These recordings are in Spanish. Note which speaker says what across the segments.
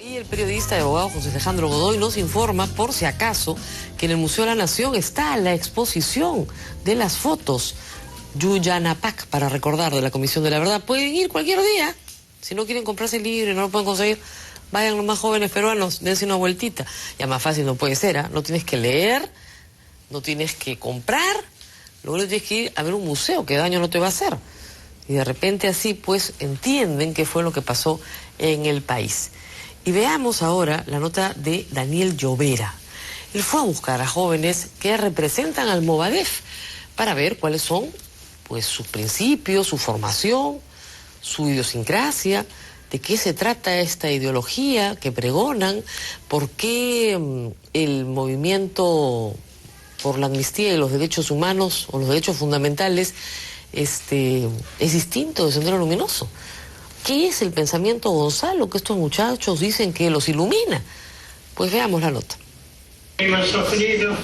Speaker 1: Y el periodista y abogado José Alejandro Godoy nos informa, por si acaso, que en el Museo de la Nación está la exposición de las fotos Yuyanapac, para recordar, de la Comisión de la Verdad. Pueden ir cualquier día. Si no quieren comprarse el libro y no lo pueden conseguir, vayan los más jóvenes peruanos, dense una vueltita. Ya más fácil no puede ser, ¿ah? No tienes que leer, no tienes que comprar, lo único que tienes que ir a ver un museo, que daño no te va a hacer. Y de repente así, pues, entienden qué fue lo que pasó en el país. Y veamos ahora la nota de Daniel Llovera. Él fue a buscar a jóvenes que representan al Movadef para ver cuáles son, pues, sus principios, su formación, su idiosincrasia, de qué se trata esta ideología que pregonan, por qué el movimiento por la amnistía y los derechos humanos o los derechos fundamentales es distinto de Sendero Luminoso. ¿Qué es el pensamiento Gonzalo que estos muchachos dicen que los ilumina? Pues veamos la nota.
Speaker 2: Hemos sufrido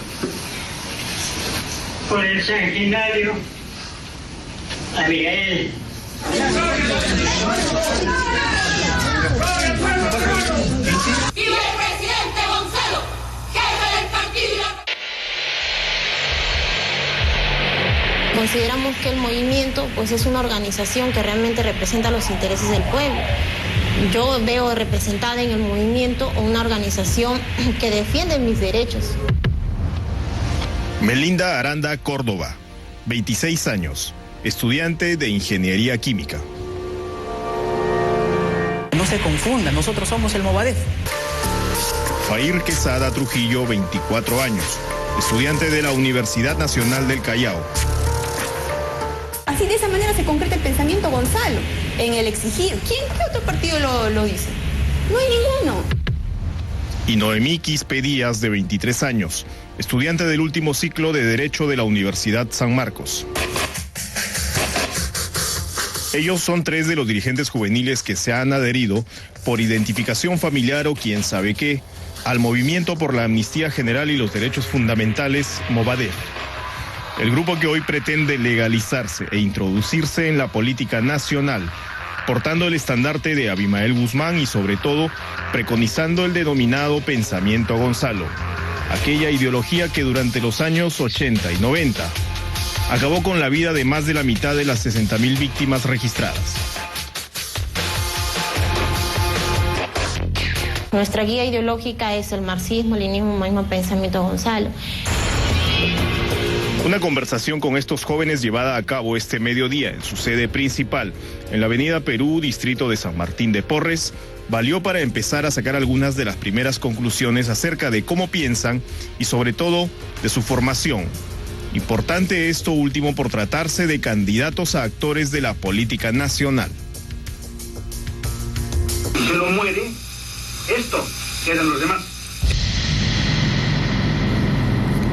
Speaker 2: por el sanguinario Abigail.
Speaker 3: ¡Viva el presidente Gonzalo, jefe del partido!
Speaker 4: Consideramos que el movimiento, pues, es una organización que realmente representa los intereses del pueblo. Yo veo representada en el movimiento una organización que defiende mis derechos.
Speaker 5: Melinda Aranda Córdoba, 26 años, estudiante de Ingeniería Química.
Speaker 6: No se confundan, nosotros somos el Movadef.
Speaker 5: Fair Quesada Trujillo, 24 años, estudiante de la Universidad Nacional del Callao.
Speaker 7: Así, de esa manera se concreta el pensamiento Gonzalo, en el exigir. ¿Qué otro partido lo dice? No hay ninguno.
Speaker 5: Y Noemí Quispe Díaz, de 23 años, estudiante del último ciclo de Derecho de la Universidad San Marcos. Ellos son 3 de los dirigentes juveniles que se han adherido, por identificación familiar o quién sabe qué, al movimiento por la amnistía general y los derechos fundamentales, Movadef. El grupo que hoy pretende legalizarse e introducirse en la política nacional, portando el estandarte de Abimael Guzmán y, sobre todo, preconizando el denominado pensamiento Gonzalo, aquella ideología que durante los años 80 y 90 acabó con la vida de más de la mitad de las 60,000 víctimas registradas.
Speaker 4: Nuestra guía ideológica es el marxismo, leninismo, mismo pensamiento Gonzalo.
Speaker 5: Una conversación con estos jóvenes llevada a cabo este mediodía en su sede principal, en la Avenida Perú, distrito de San Martín de Porres, valió para empezar a sacar algunas de las primeras conclusiones acerca de cómo piensan y, sobre todo, de su formación. Importante esto último por tratarse de candidatos a actores de la política nacional.
Speaker 8: Si uno muere, esto quedan los demás.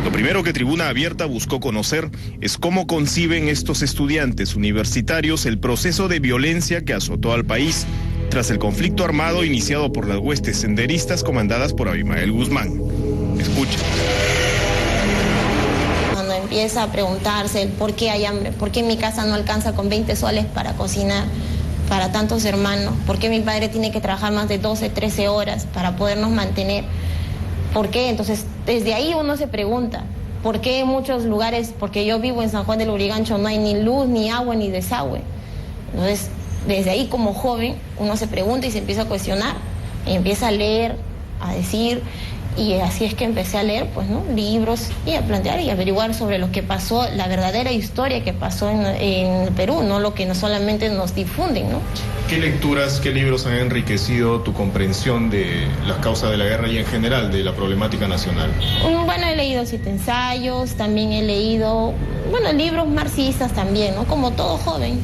Speaker 5: Lo primero que Tribuna Abierta buscó conocer es cómo conciben estos estudiantes universitarios el proceso de violencia que azotó al país tras el conflicto armado iniciado por las huestes senderistas comandadas por Abimael Guzmán. Escuchen.
Speaker 4: Cuando empieza a preguntarse el por qué hay hambre, por qué mi casa no alcanza con 20 soles para cocinar para tantos hermanos, por qué mi padre tiene que trabajar más de 12, 13 horas para podernos mantener. ¿Por qué? Entonces, desde ahí uno se pregunta, ¿por qué en muchos lugares, porque yo vivo en San Juan del Lurigancho, no hay ni luz, ni agua, ni desagüe? Entonces, desde ahí como joven, uno se pregunta y se empieza a cuestionar, y empieza a leer, a decir, y así es que empecé a leer, pues, ¿no?, libros, y a plantear y averiguar sobre lo que pasó, la verdadera historia que pasó en Perú, no lo que no solamente nos difunden, ¿no?
Speaker 9: ¿Qué lecturas, qué libros han enriquecido tu comprensión de las causas de la guerra y en general de la problemática nacional?
Speaker 4: Bueno, he leído 7 ensayos, también he leído, libros marxistas también, ¿no?, como todo joven.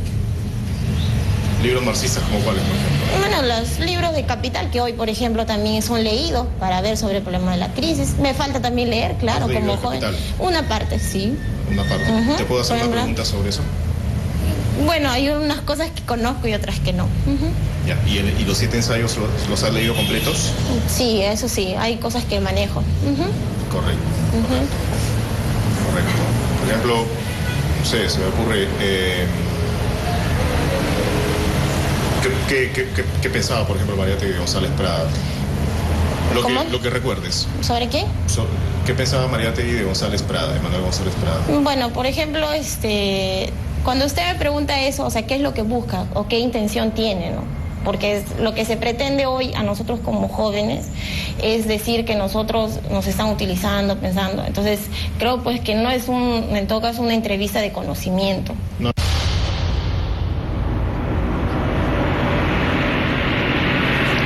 Speaker 9: ¿Libros marxistas como cuáles, por ejemplo?
Speaker 4: Bueno, los libros de Capital, que hoy, por ejemplo, también son leídos para ver sobre el problema de la crisis. Me falta también leer, claro, como joven. Capital? Una parte, sí.
Speaker 9: Una parte. ¿Te puedo hacer una pregunta sobre eso?
Speaker 4: Bueno, hay unas cosas que conozco y otras que no.
Speaker 9: Ya. ¿Y los 7 ensayos los has leído completos?
Speaker 4: Sí, eso sí, hay cosas que manejo.
Speaker 9: Correcto. Correcto. Por ejemplo, no sé, se me ocurre... ¿Qué pensaba, por ejemplo, María González Prada? Lo que recuerdes.
Speaker 4: ¿Sobre qué?
Speaker 9: ¿Qué pensaba Mariátegui de González Prada, de Manuel González Prada?
Speaker 4: Bueno, por ejemplo, cuando usted me pregunta eso, o sea, ¿qué es lo que busca o qué intención tiene, no? Porque lo que se pretende hoy a nosotros como jóvenes es decir que nosotros nos están utilizando, pensando. Entonces, creo pues que no es en todo caso una entrevista de conocimiento.
Speaker 5: No.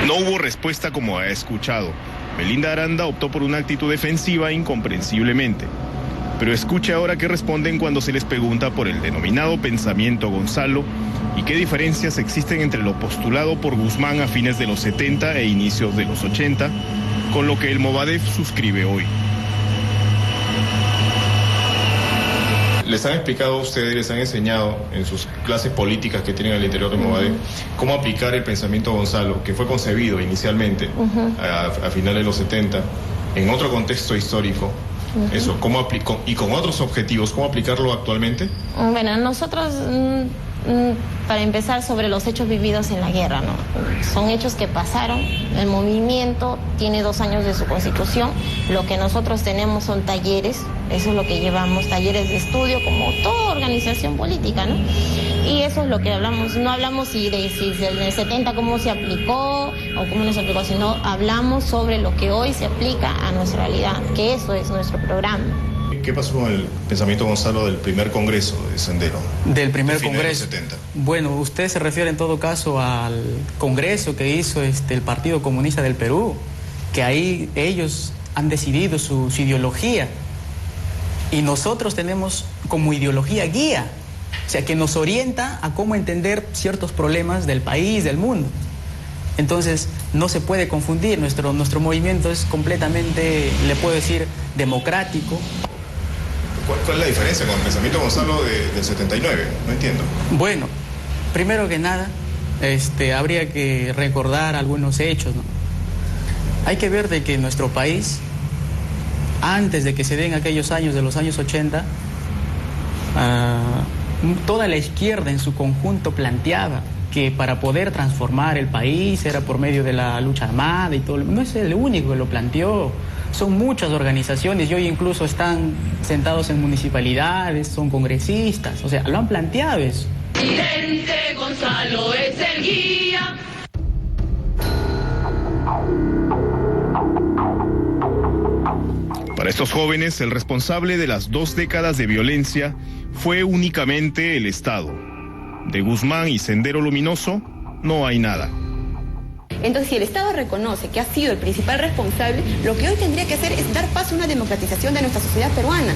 Speaker 5: No hubo respuesta como ha escuchado. Melinda Aranda optó por una actitud defensiva incomprensiblemente. Pero escuche ahora qué responden cuando se les pregunta por el denominado pensamiento Gonzalo y qué diferencias existen entre lo postulado por Guzmán a fines de los 70 e inicios de los 80, con lo que el Movadef suscribe hoy.
Speaker 9: ¿Les han explicado a ustedes, les han enseñado en sus clases políticas que tienen al interior del Movadef cómo aplicar el pensamiento Gonzalo, que fue concebido inicialmente a finales de los 70, en otro contexto histórico? Eso, ¿cómo aplicó? Y con otros objetivos, ¿cómo aplicarlo actualmente?
Speaker 4: Bueno, nosotros, para empezar, sobre los hechos vividos en la guerra, ¿no? Son hechos que pasaron, el movimiento tiene 2 años de su constitución, lo que nosotros tenemos son talleres, eso es lo que llevamos, talleres de estudio, como toda organización política, ¿no? Y eso es lo que hablamos, no hablamos si en el 70 cómo se aplicó o cómo no se aplicó, sino hablamos sobre lo que hoy se aplica a nuestra realidad, que eso es nuestro programa.
Speaker 9: ¿Qué pasó con el pensamiento Gonzalo del primer congreso de Sendero?
Speaker 6: Del primer congreso.
Speaker 9: De los 70.
Speaker 6: Bueno, usted se refiere en todo caso al congreso que hizo el Partido Comunista del Perú, que ahí ellos han decidido su ideología y nosotros tenemos como ideología guía, o sea, que nos orienta a cómo entender ciertos problemas del país, del mundo. Entonces, no se puede confundir, nuestro movimiento es completamente, le puedo decir, democrático.
Speaker 9: ¿Cuál es la diferencia con el pensamiento Gonzalo del 79? No entiendo.
Speaker 6: Bueno, primero que nada, habría que recordar algunos hechos, ¿no? Hay que ver de que nuestro país, antes de que se den aquellos años de los años 80, toda la izquierda en su conjunto planteaba que para poder transformar el país era por medio de la lucha armada y todo. No es el único que lo planteó. Son muchas organizaciones y hoy incluso están sentados en municipalidades, son congresistas, o sea, lo han planteado eso.
Speaker 3: Presidente Gonzalo es el guía.
Speaker 5: Para estos jóvenes, el responsable de las 2 décadas de violencia fue únicamente el Estado. De Guzmán y Sendero Luminoso no hay nada.
Speaker 7: Entonces, si el Estado reconoce que ha sido el principal responsable, lo que hoy tendría que hacer es dar paso a una democratización de nuestra sociedad peruana.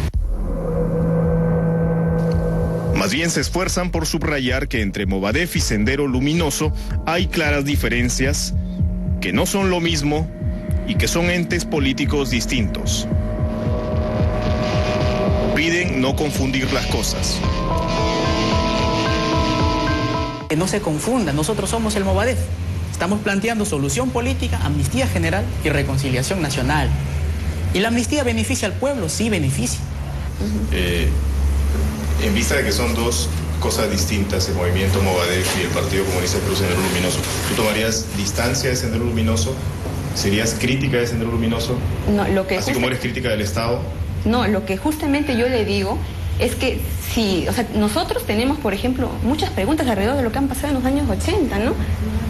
Speaker 5: Más bien se esfuerzan por subrayar que entre Movadef y Sendero Luminoso hay claras diferencias, que no son lo mismo y que son entes políticos distintos. Piden no confundir las cosas.
Speaker 6: Que no se confunda, nosotros somos el Movadef. Estamos planteando solución política, amnistía general y reconciliación nacional. ¿Y la amnistía beneficia al pueblo? Sí, beneficia.
Speaker 9: En vista de que son 2 cosas distintas, el movimiento Movadef y el Partido Comunista del Perú, Sendero Luminoso, ¿tú tomarías distancia de Sendero Luminoso? ¿Serías crítica de Sendero Luminoso?
Speaker 7: No, lo que
Speaker 9: así como eres crítica del Estado.
Speaker 7: No, lo que justamente yo le digo es que si, o sea, nosotros tenemos, por ejemplo, muchas preguntas alrededor de lo que han pasado en los años 80, ¿no?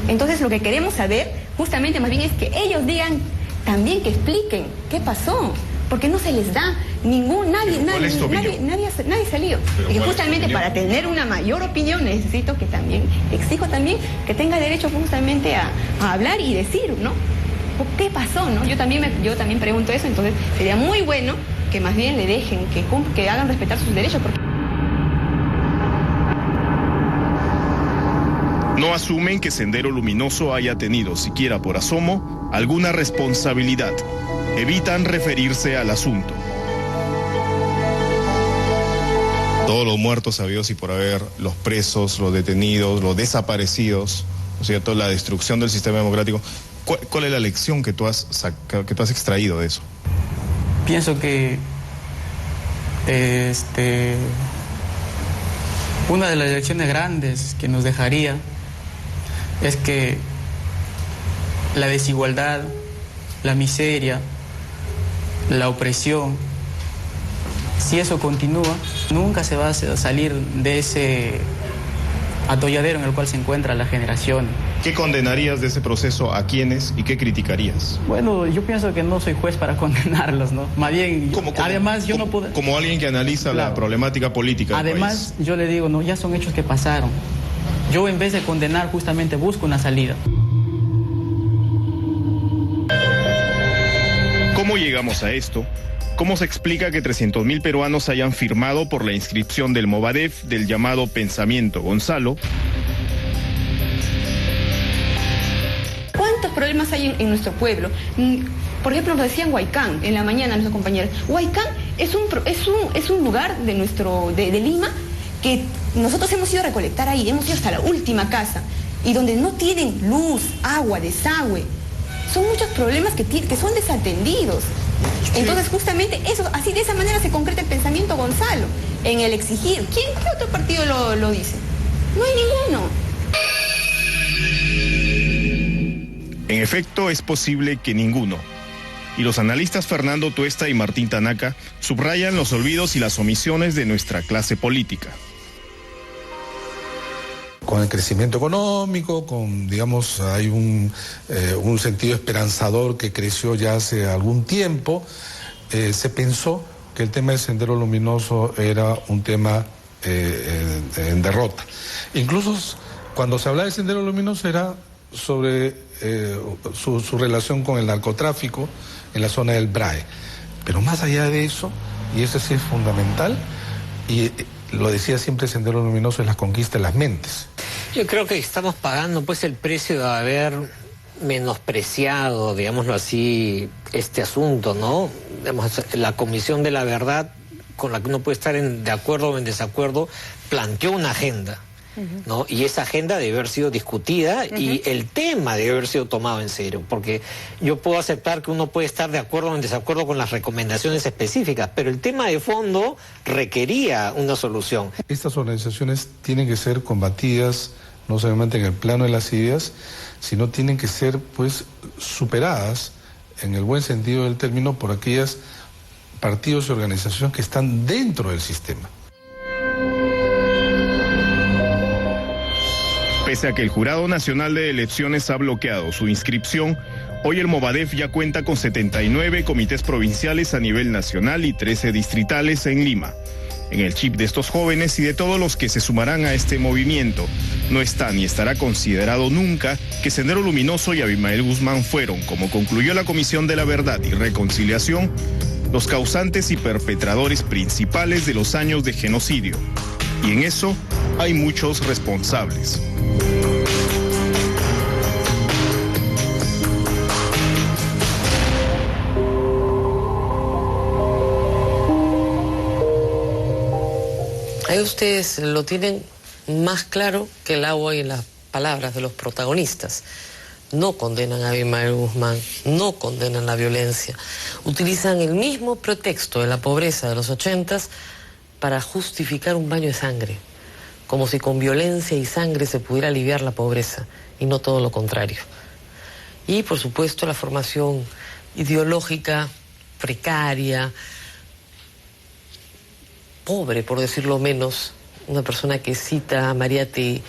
Speaker 7: Entonces lo que queremos saber, justamente más bien, es que ellos digan también, que expliquen qué pasó, porque no se les da nadie ha salido. Y justamente para tener una mayor opinión exijo también que tenga derecho justamente a hablar y decir, ¿no? ¿Qué pasó, no? Yo también pregunto eso, entonces sería muy bueno que más bien le dejen, que hagan respetar sus derechos.
Speaker 5: No asumen que Sendero Luminoso haya tenido, siquiera por asomo, alguna responsabilidad. Evitan referirse al asunto.
Speaker 9: Todos los muertos habidos y por haber, los presos, los detenidos, los desaparecidos, ¿no es cierto? La destrucción del sistema democrático. ¿Cuál es la lección que tú has extraído de eso?
Speaker 6: Pienso que una de las lecciones grandes que nos dejaría es que la desigualdad la miseria, la opresión, si eso continúa, nunca se va a salir de ese atolladero en el cual se encuentra la generación.
Speaker 5: ¿Qué condenarías de ese proceso a quiénes y qué criticarías?
Speaker 6: Bueno, yo pienso que no soy juez para condenarlos, ¿no? Más bien, además yo no puedo...
Speaker 5: Como alguien que analiza la problemática política del
Speaker 6: además,
Speaker 5: país.
Speaker 6: yo le digo, no, ya son hechos que pasaron. Yo en vez de condenar justamente busco una salida.
Speaker 5: ¿Cómo llegamos a esto? ¿Cómo se explica que 300.000 peruanos hayan firmado por la inscripción del Movadef del llamado Pensamiento Gonzalo?
Speaker 7: ¿Cuántos problemas hay en nuestro pueblo? Por ejemplo, nos decían Huaycán en la mañana nuestros compañeros. Huaycán es un lugar de Lima que nosotros hemos ido a recolectar ahí, hemos ido hasta la última casa, y donde no tienen luz, agua, desagüe. Son muchos problemas que son desatendidos. Entonces, justamente eso, así de esa manera se concreta el Pensamiento Gonzalo, en el exigir. ¿Qué otro partido lo dice? No hay ninguno.
Speaker 5: En efecto, es posible que ninguno. Y los analistas Fernando Tuesta y Martín Tanaka subrayan los olvidos y las omisiones de nuestra clase política.
Speaker 10: Con el crecimiento económico, digamos, hay un sentido esperanzador que creció ya hace algún tiempo, se pensó que el tema del Sendero Luminoso era un tema en derrota. Incluso cuando se hablaba del Sendero Luminoso era sobre su relación con el narcotráfico en la zona del BRAE. Pero más allá de eso, y eso sí es fundamental, y lo decía siempre Sendero Luminoso, es la conquista de las mentes.
Speaker 11: Yo creo que estamos pagando pues el precio de haber menospreciado, digámoslo así, este asunto, ¿no? Digamos, la Comisión de la Verdad, con la que uno puede estar de acuerdo o en desacuerdo, planteó una agenda, ¿no? Y esa agenda debe haber sido discutida y el tema debe haber sido tomado en serio, porque yo puedo aceptar que uno puede estar de acuerdo o en desacuerdo con las recomendaciones específicas, pero el tema de fondo requería una solución.
Speaker 10: Estas organizaciones tienen que ser combatidas no solamente en el plano de las ideas, sino tienen que ser pues superadas en el buen sentido del término por aquellos partidos y organizaciones que están dentro del sistema.
Speaker 5: Pese a que el Jurado Nacional de Elecciones ha bloqueado su inscripción, hoy el Movadef ya cuenta con 79 comités provinciales a nivel nacional y 13 distritales en Lima. En el chip de estos jóvenes y de todos los que se sumarán a este movimiento, no está ni estará considerado nunca que Sendero Luminoso y Abimael Guzmán fueron, como concluyó la Comisión de la Verdad y Reconciliación, los causantes y perpetradores principales de los años de genocidio. Y en eso hay muchos responsables.
Speaker 1: Ahí ustedes lo tienen más claro que el agua y en las palabras de los protagonistas. No condenan a Abimael Guzmán, no condenan la violencia. Utilizan el mismo pretexto de la pobreza de los 80s para justificar un baño de sangre, como si con violencia y sangre se pudiera aliviar la pobreza, y no todo lo contrario. Y, por supuesto, la formación ideológica precaria, pobre, por decirlo menos, una persona que cita a Mariátegui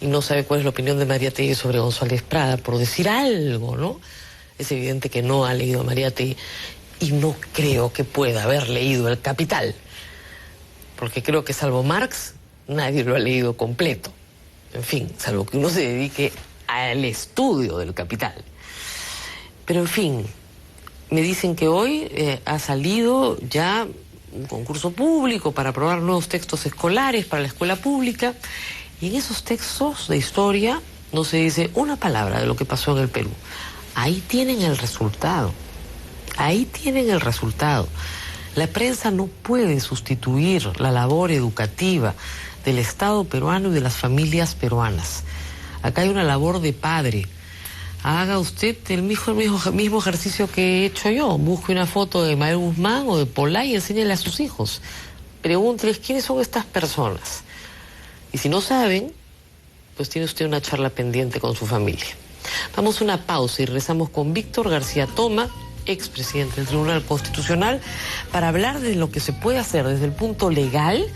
Speaker 1: y no sabe cuál es la opinión de Mariátegui sobre González Prada, por decir algo, ¿no? Es evidente que no ha leído a Mariátegui y no creo que pueda haber leído El Capital, porque creo que salvo Marx, nadie lo ha leído completo. En fin, salvo que uno se dedique al estudio del Capital. Pero en fin, me dicen que hoy ha salido ya un concurso público para aprobar nuevos textos escolares para la escuela pública, y en esos textos de historia no se dice una palabra de lo que pasó en el Perú. Ahí tienen el resultado. Ahí tienen el resultado. La prensa no puede sustituir la labor educativa del Estado peruano y de las familias peruanas. Acá hay una labor de padre. Haga usted el mismo ejercicio que he hecho yo. Busque una foto de Abimael Guzmán o de Polay y enséñele a sus hijos. Pregúnteles quiénes son estas personas. Y si no saben, pues tiene usted una charla pendiente con su familia. Vamos a una pausa y regresamos con Víctor García Toma, expresidente del Tribunal Constitucional, para hablar de lo que se puede hacer desde el punto legal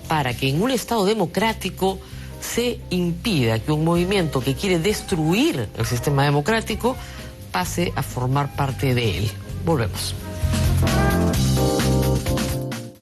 Speaker 1: para que en un Estado democrático se impida que un movimiento que quiere destruir el sistema democrático pase a formar parte de él. Volvemos.